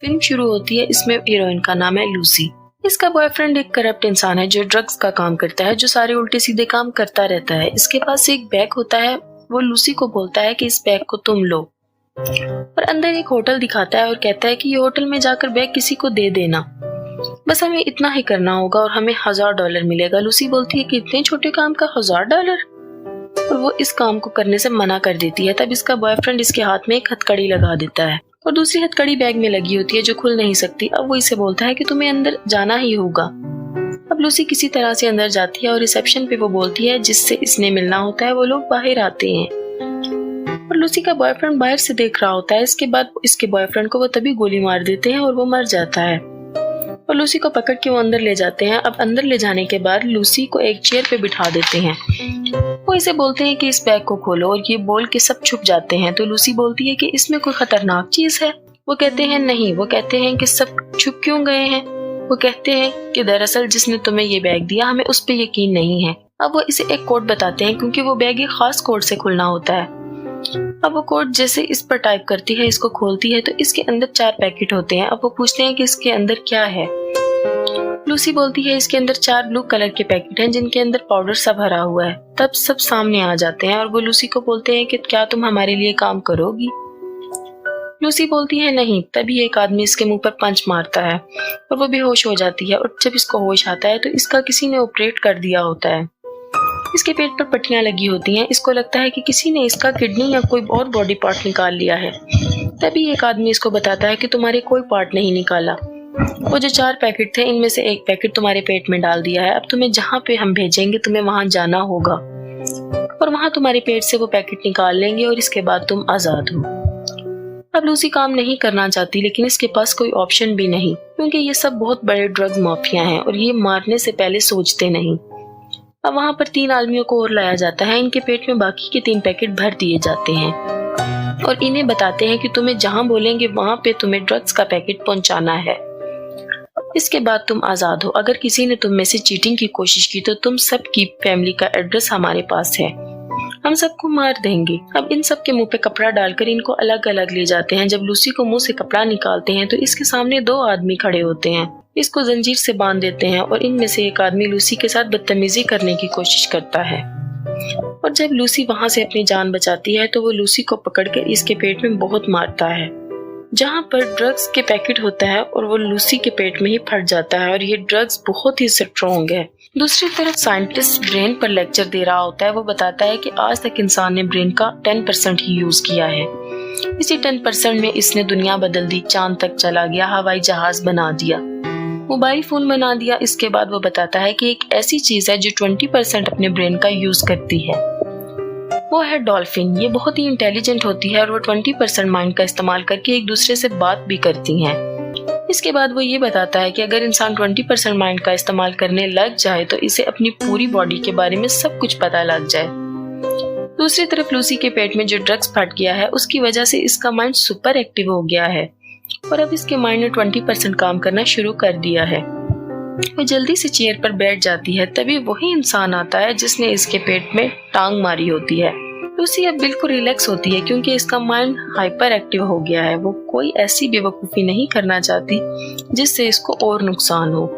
Film शुरू होती है। इसमें हीरोइन का नाम है लूसी। इसका बॉयफ्रेंड एक करप्ट इंसान है जो ड्रग्स का काम करता है, जो सारे उल्टे सीधे काम करता रहता है। इसके पास एक बैग होता है। वो लूसी को बोलता है कि इस बैग को तुम लो, और अंदर एक होटल दिखाता है और कहता है कि ये होटल में जाकर बैग किसी को दे देना, बस हमें इतना ही करना होगा और हमें $1000 मिलेगा। लूसी बोलती है कि इतने छोटे काम का $1000, और वो इस काम को करने से मना कर देती है। तब इसका बॉयफ्रेंड इसके हाथ में एक हथकड़ी लगा देता है और दूसरी हथकड़ी बैग में लगी होती है जो खुल नहीं सकती। अब वो इसे बोलता है कि तुम्हें अंदर जाना ही होगा। अब लूसी किसी तरह से अंदर जाती है और रिसेप्शन पे वो बोलती है जिससे इसने मिलना होता है वो लोग बाहर आते हैं, और लूसी का बॉयफ्रेंड बाहर से देख रहा होता है। इसके बाद इसके बॉयफ्रेंड को वो तभी गोली मार देते हैं और वो मर जाता है, और लूसी को पकड़ के वो अंदर ले जाते हैं। अब अंदर ले जाने के बाद लूसी को एक चेयर पे बिठा देते हैं। वो इसे बोलते हैं कि इस बैग को खोलो, और ये बोल के सब छुप जाते हैं। तो लूसी बोलती है कि इसमें कोई खतरनाक चीज है। वो कहते हैं नहीं। वो कहते हैं कि सब छुप क्यों गए हैं। वो कहते हैं कि दरअसल जिसने तुम्हें ये बैग दिया हमें उस पर यकीन नहीं है। अब वो इसे एक कोड बताते हैं क्योंकि वो बैग एक खास कोड से खुलना होता है। अब वो कोड जैसे इस पर टाइप करती है, इसको खोलती है तो इसके अंदर 4 पैकेट होते हैं। अब वो पूछते हैं कि इसके अंदर क्या है। लूसी बोलती है इसके अंदर 4 ब्लू कलर के पैकेट हैं जिनके अंदर पाउडर सब भरा हुआ है। तब सब सामने आ जाते हैं और वो लूसी को बोलते हैं कि क्या तुम हमारे लिए काम करोगी। लूसी बोलती है नहीं। तभी एक आदमी इसके मुंह पर पंच मारता है और वो बेहोश हो जाती है, और जब इसको होश आता है तो इसका किसी ने ऑपरेट कर दिया होता है। इसके पेट पर पट्टियां लगी होती हैं। इसको लगता है कि किसी ने इसका किडनी या कोई और बॉडी पार्ट निकाल लिया है। तभी एक आदमी इसको बताता है कि तुम्हारे कोई पार्ट नहीं निकाला। वो जो 4 पैकेट थे इनमें से एक पैकेट तुम्हारे पेट में डाल दिया है। अब तुम्हें जहाँ पे हम भेजेंगे तुम्हें वहां जाना होगा, और वहां तुम्हारे पेट से वो पैकेट निकाल लेंगे और इसके बाद तुम आजाद हो। अब लूसी काम नहीं करना चाहती, लेकिन इसके पास कोई ऑप्शन भी नहीं क्योंकि ये सब बहुत बड़े ड्रग्स माफिया हैं और ये मारने से पहले सोचते नहीं। अब वहां पर 3 आदमियों को और लाया जाता है। इनके पेट में बाकी के 3 पैकेट भर दिए जाते हैं और इन्हें बताते हैं कि तुम्हें जहां बोलेंगे वहां पे तुम्हें ड्रग्स का पैकेट पहुंचाना है। इसके बाद तुम आजाद हो। अगर किसी ने तुम में से चीटिंग की कोशिश की तो तुम सबकी फैमिली का एड्रेस हमारे पास है, हम सबको मार देंगे। अब इन सब के मुंह पे कपड़ा डालकर इनको अलग अलग ले जाते हैं। जब लूसी को मुंह से कपड़ा निकालते हैं तो इसके सामने 2 आदमी खड़े होते हैं। इसको जंजीर से बांध देते हैं और इनमें से एक आदमी लूसी के साथ बदतमीजी करने की कोशिश करता है, और जब लूसी वहां से अपनी जान बचाती है तो वो लूसी को पकड़कर इसके पेट में बहुत मारता है जहां पर ड्रग्स के पैकेट होता है, और वो लूसी के पेट में ही फट जाता है, और ये ड्रग्स बहुत ही स्ट्रॉन्ग है। दूसरी तरफ साइंटिस्ट ब्रेन पर लेक्चर दे रहा होता है। वो बताता है कि आज तक इंसान ने ब्रेन का 10% ही यूज किया है। इसी 10% में इसने दुनिया बदल दी, चांद तक चला गया, हवाई जहाज बना दिया, मोबाइल फोन बना दिया। इसके बाद वो बताता है कि एक ऐसी चीज है जो 20% अपने ब्रेन का यूज करती है, वो है डॉल्फिन। ये बहुत ही इंटेलिजेंट होती है और वो 20% माइंड का इस्तेमाल करके एक दूसरे से बात भी करती हैं। इसके बाद वो ये बताता है कि अगर इंसान 20% माइंड का इस्तेमाल करने लग जाए तो इसे अपनी पूरी बॉडी के बारे में सब कुछ पता लग जाए। दूसरी तरफ लूसी के पेट में जो ड्रग्स फट गया है उसकी वजह से इसका माइंड सुपर एक्टिव हो गया है, और अब इसके माइंड ने 20% काम करना शुरू कर दिया है। वो जल्दी से चेयर पर बैठ जाती है। तभी वही इंसान आता है जिसने इसके पेट में टांग मारी होती है। लूसी अब बिल्कुल रिलैक्स होती है क्योंकि इसका माइंड हाइपर एक्टिव हो गया है। वो कोई ऐसी बेवकूफ़ी नहीं करना चाहती जिससे इसको और नुकसान हो।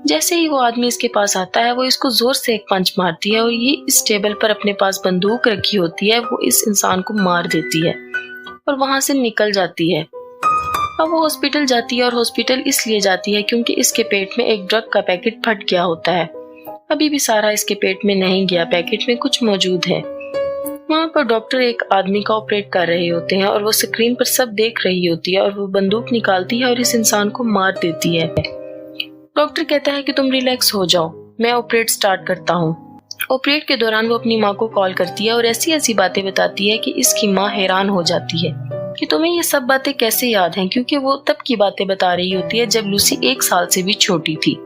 जैसे ही वो आदमी इसके पास आता है वो इसको जोर से एक पंच मारती है, और ये इस टेबल पर अपने पास बंदूक रखी होती है। वो इस इंसान को मार देती है और वहां से निकल जाती है। अब वो हॉस्पिटल जाती है, और हॉस्पिटल इसलिए जाती है क्योंकि इसके पेट में एक ड्रग का पैकेट फट गया होता है। अभी भी सारा इसके पेट में नहीं गया, पैकेट में कुछ मौजूद है। वहाँ पर डॉक्टर एक आदमी का ऑपरेट कर रहे होते हैं और वो स्क्रीन पर सब देख रही होती है, और वो बंदूक निकालती है और इस इंसान को मार देती है। डॉक्टर कहता है कि तुम रिलैक्स हो जाओ, मैं ऑपरेट स्टार्ट करता हूँ। ऑपरेट के दौरान वो अपनी माँ को कॉल करती है और ऐसी ऐसी बातें बताती है कि इसकी माँ हैरान हो जाती है कि तुम्हें ये सब बातें कैसे याद हैं, क्योंकि वो तब की बातें बता रही होती है जब लूसी 1 साल से भी छोटी थी।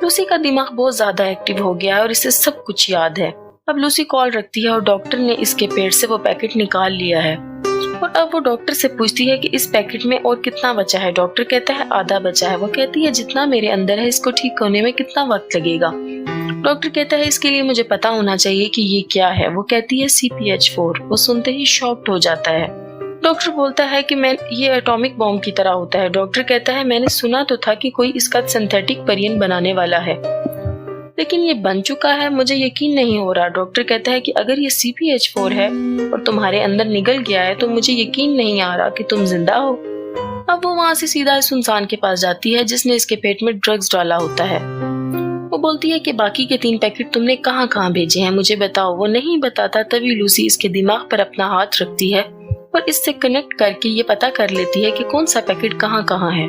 लूसी का दिमाग बहुत ज्यादा एक्टिव हो गया है और इसे सब कुछ याद है। अब लूसी कॉल रखती है और डॉक्टर ने इसके पेट से वो पैकेट निकाल लिया है, और अब वो डॉक्टर से पूछती है कि इस पैकेट में और कितना बचा है। डॉक्टर कहता है आधा बचा है। वो कहती है जितना मेरे अंदर है इसको ठीक होने में कितना वक्त लगेगा। डॉक्टर कहता है इसके लिए मुझे पता होना चाहिए कि ये क्या है। वो कहती है CPH4। वो सुनते ही शॉक्ड हो जाता है। डॉक्टर बोलता है कि मैं ये एटॉमिक बॉम्ब की तरह होता है। डॉक्टर कहता है मैंने सुना तो था कि कोई इसका सिंथेटिक परियन बनाने वाला है, लेकिन ये बन चुका है, मुझे यकीन नहीं हो रहा। डॉक्टर कहता है कि अगर ये CPH4 है और तुम्हारे अंदर निगल गया है तो मुझे यकीन नहीं आ रहा कि तुम जिंदा हो। अब वो वहाँ से सीधा इस इंसान के पास जाती है जिसने इसके पेट में ड्रग्स डाला होता है। वो बोलती है कि बाकी के 3 पैकेट तुमने कहाँ कहाँ भेजे हैं, मुझे बताओ। वो नहीं बताता। तभी लूसी इसके दिमाग पर अपना हाथ रखती है और इससे कनेक्ट करके ये पता कर लेती है कि कौन सा पैकेट कहाँ कहाँ है।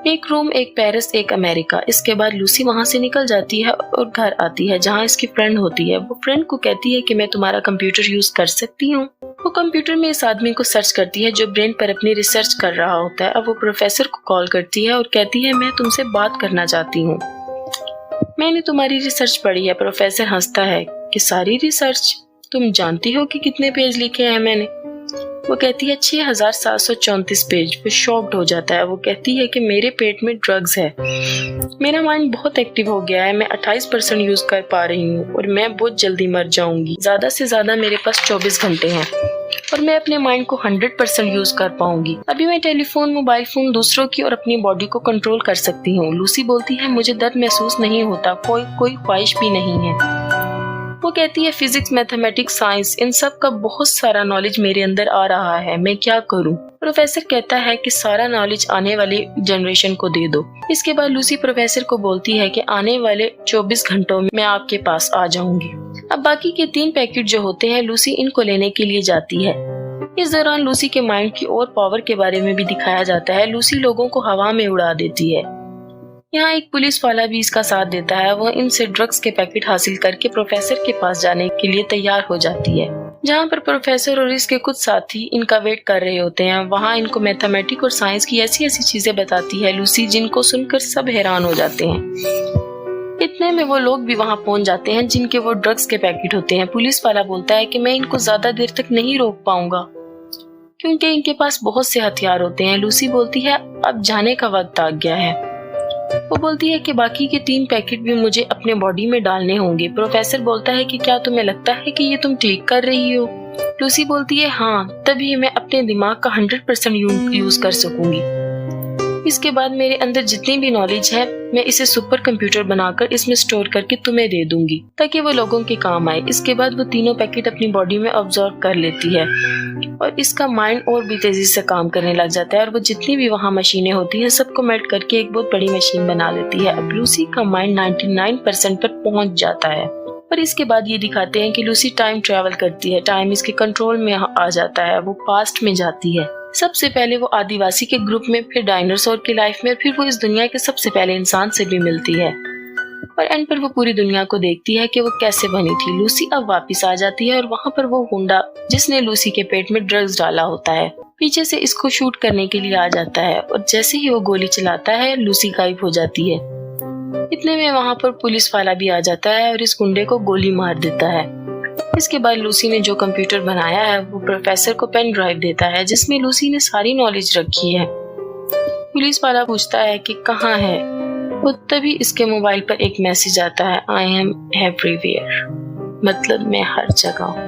एक रोम, एक पेरिस, एक अमेरिका। इसके बाद लूसी वहाँ से निकल जाती है और घर आती है जहाँ इसकी फ्रेंड होती है। वो फ्रेंड को कहती है कि मैं तुम्हारा कंप्यूटर यूज कर सकती हूँ। वो कंप्यूटर में इस आदमी को सर्च करती है जो ब्रेन पर अपनी रिसर्च कर रहा होता है। अब वो प्रोफेसर को कॉल करती है और कहती है मैं तुमसे बात करना चाहती हूँ, मैंने तुम्हारी रिसर्च पढ़ी है। प्रोफेसर हंसता है कि सारी रिसर्च? तुम जानती हो कि कितने पेज लिखे हैं मैंने? वो कहती है 6734 पेज। वो शॉक्ड हो जाता है। वो कहती है कि मेरे पेट में ड्रग्स है, मेरा माइंड बहुत एक्टिव हो गया है, मैं 28% यूज कर पा रही हूँ और मैं बहुत जल्दी मर जाऊंगी। ज्यादा से ज्यादा मेरे पास 24 घंटे हैं और मैं अपने माइंड को 100% यूज कर पाऊंगी। अभी मैं टेलीफोन, मोबाइल फोन, दूसरों की और अपनी बॉडी को कंट्रोल कर सकती हूँ। लूसी बोलती है मुझे दर्द महसूस नहीं होता, कोई ख्वाहिश भी नहीं है। वो कहती है फिजिक्स, मैथमेटिक्स, साइंस, इन सब का बहुत सारा नॉलेज मेरे अंदर आ रहा है, मैं क्या करूं? प्रोफेसर कहता है कि सारा नॉलेज आने वाली जनरेशन को दे दो। इसके बाद लूसी प्रोफेसर को बोलती है कि आने वाले 24 घंटों में मैं आपके पास आ जाऊंगी। अब बाकी के 3 पैकेट जो होते हैं लूसी इनको लेने के लिए जाती है। इस दौरान लूसी के माइंड की और पावर के बारे में भी दिखाया जाता है। लूसी लोगों को हवा में उड़ा देती है। यहाँ एक पुलिस वाला भी इसका साथ देता है। वो इनसे ड्रग्स के पैकेट हासिल करके प्रोफेसर के पास जाने के लिए तैयार हो जाती है, जहाँ पर प्रोफेसर और इसके कुछ साथी इनका वेट कर रहे होते हैं। वहाँ इनको मैथमेटिक्स और साइंस की ऐसी ऐसी चीजें बताती है लूसी जिनको सुनकर सब हैरान हो जाते हैं। इतने में वो लोग भी वहाँ पहुँच जाते हैं जिनके वो ड्रग्स के पैकेट होते हैं। पुलिस वाला बोलता है कि मैं इनको ज्यादा देर तक नहीं रोक पाऊंगा क्योंकि इनके पास बहुत से हथियार होते हैं। लूसी बोलती है अब जाने का वक्त आ गया है। वो बोलती है कि बाकी के 3 पैकेट भी मुझे अपने बॉडी में डालने होंगे। प्रोफेसर बोलता है कि क्या तुम्हें लगता है कि ये तुम ठीक कर रही हो? लूसी बोलती है हाँ, तभी मैं अपने दिमाग का 100% यूज कर सकूंगी। इसके बाद मेरे अंदर जितनी भी नॉलेज है मैं इसे सुपर कंप्यूटर बनाकर इसमें स्टोर करके तुम्हें दे दूंगी ताकि वो लोगों के काम आए। इसके बाद वो तीनों पैकेट अपनी बॉडी में ऑब्जॉर्व कर लेती है और इसका माइंड और भी तेजी से काम करने लग जाता है और वो जितनी भी वहाँ मशीनें होती हैं सबको मेल्ट करके एक बहुत बड़ी मशीन बना लेती है। अब लूसी का माइंड 99% पर पहुंच जाता है और इसके बाद ये दिखाते हैं कि लूसी टाइम ट्रेवल करती है। टाइम इसके कंट्रोल में आ जाता है। वो पास्ट में जाती है। सबसे पहले वो आदिवासी के ग्रुप में, फिर डायनासोर की लाइफ में, फिर वो इस दुनिया के सबसे पहले इंसान से भी मिलती है और एंड पर वो पूरी दुनिया को देखती है कि वो कैसे बनी थी। लूसी अब वापस आ जाती है और वहाँ पर वो गुंडा जिसने लूसी के पेट में ड्रग्स डाला होता है पीछे से इसको शूट करने के लिए आ जाता है और जैसे ही वो गोली चलाता है लूसी गायब हो जाती है। इतने में वहाँ पर पुलिस वाला भी आ जाता है और इस गुंडे को गोली मार देता है। इसके बाद लूसी ने जो कंप्यूटर बनाया है वो प्रोफेसर को पेन ड्राइव देता है जिसमें लूसी ने सारी नॉलेज रखी है। पुलिस वाला पूछता है कि कहाँ है वो, तभी इसके मोबाइल पर एक मैसेज आता है, आई एम एवरीवेयर, मतलब मैं हर जगह हूँ।